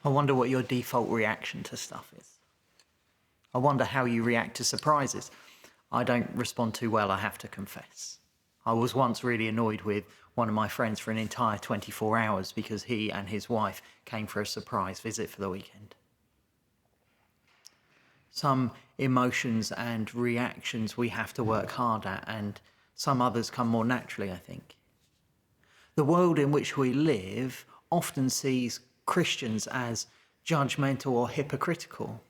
I wonder what your default reaction to stuff is. I wonder how you react to surprises. I don't respond too well, I have to confess. I was once really annoyed with one of my friends for an entire 24 hours because he and his wife came for a surprise visit for the weekend. Some emotions and reactions we have to work hard at, and some others come more naturally, I think. The world in which we live often sees Christians as judgmental or hypocritical.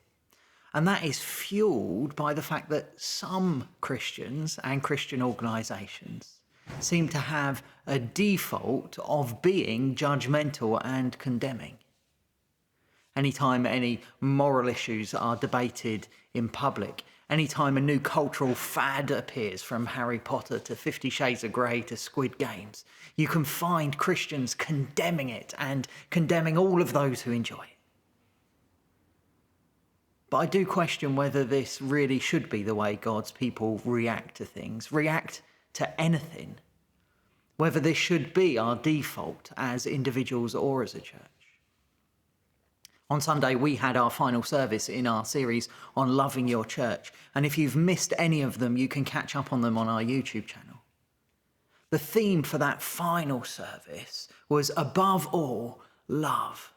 And that is fueled by the fact that some Christians and Christian organisations seem to have a default of being judgmental and condemning. Anytime any moral issues are debated in public, anytime a new cultural fad appears, from Harry Potter to 50 Shades of Grey to Squid Games, you can find Christians condemning it and condemning all of those who enjoy it. But I do question whether this really should be the way God's people react to things, react to anything, whether this should be our default as individuals or as a church. On Sunday, we had our final service in our series on loving your church. And if you've missed any of them, you can catch up on them on our YouTube channel. The theme for that final service was, above all, love.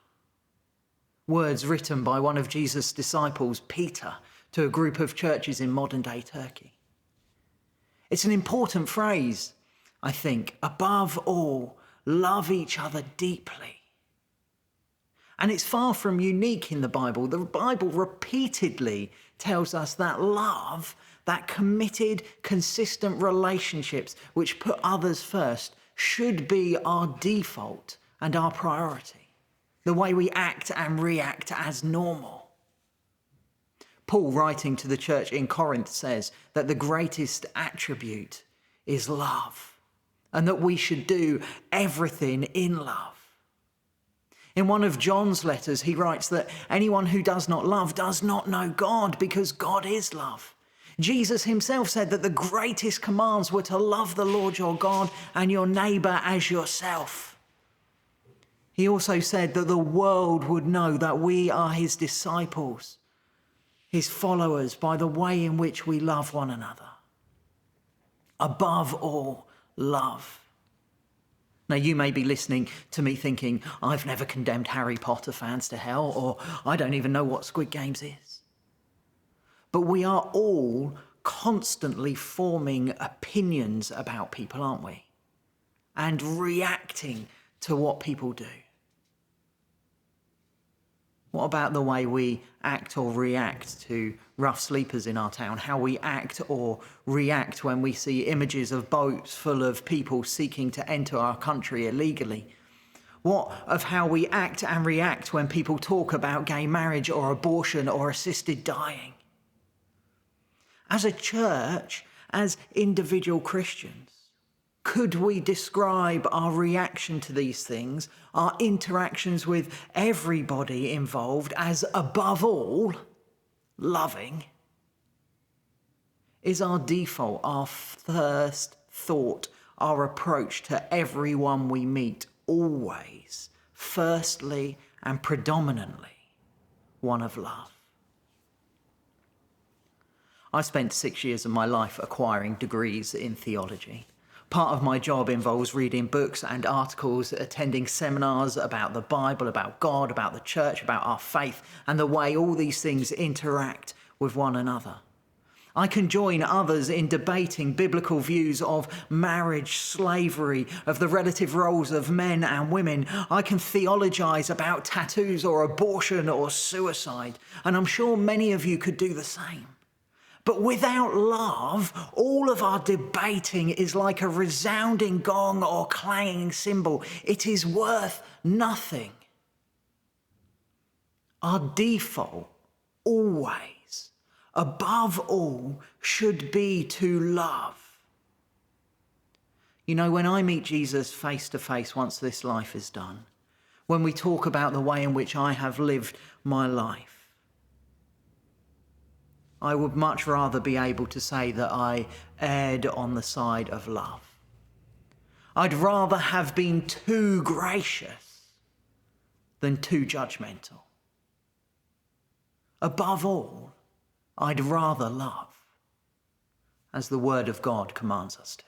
Words written by one of Jesus' disciples, Peter, to a group of churches in modern-day Turkey. It's an important phrase, I think. Above all, love each other deeply. And it's far from unique in the Bible. The Bible repeatedly tells us that love, that committed, consistent relationships which put others first, should be our default and our priority. The way we act and react as normal. Paul, writing to the church in Corinth, says that the greatest attribute is love, and that we should do everything in love. In one of John's letters, he writes that anyone who does not love does not know God, because God is love. Jesus himself said that the greatest commands were to love the Lord your God and your neighbour as yourself. He also said that the world would know that we are his disciples, his followers, by the way in which we love one another. Above all, love. Now, you may be listening to me thinking, I've never condemned Harry Potter fans to hell, or I don't even know what Squid Games is. But we are all constantly forming opinions about people, aren't we? And reacting to what people do. What about the way we act or react to rough sleepers in our town? How we act or react when we see images of boats full of people seeking to enter our country illegally? What of how we act and react when people talk about gay marriage or abortion or assisted dying? As a church, as individual Christians, could we describe our reaction to these things, our interactions with everybody involved, as above all, loving? Is our default, our first thought, our approach to everyone we meet always, firstly and predominantly, one of love? I spent 6 years of my life acquiring degrees in theology. Part of my job involves reading books and articles, attending seminars about the Bible, about God, about the church, about our faith, and the way all these things interact with one another. I can join others in debating biblical views of marriage, slavery, of the relative roles of men and women. I can theologize about tattoos or abortion or suicide, and I'm sure many of you could do the same. But without love, all of our debating is like a resounding gong or clanging cymbal. It is worth nothing. Our default, always, above all, should be to love. You know, when I meet Jesus face to face once this life is done, when we talk about the way in which I have lived my life, I would much rather be able to say that I erred on the side of love. I'd rather have been too gracious than too judgmental. Above all, I'd rather love, as the Word of God commands us to.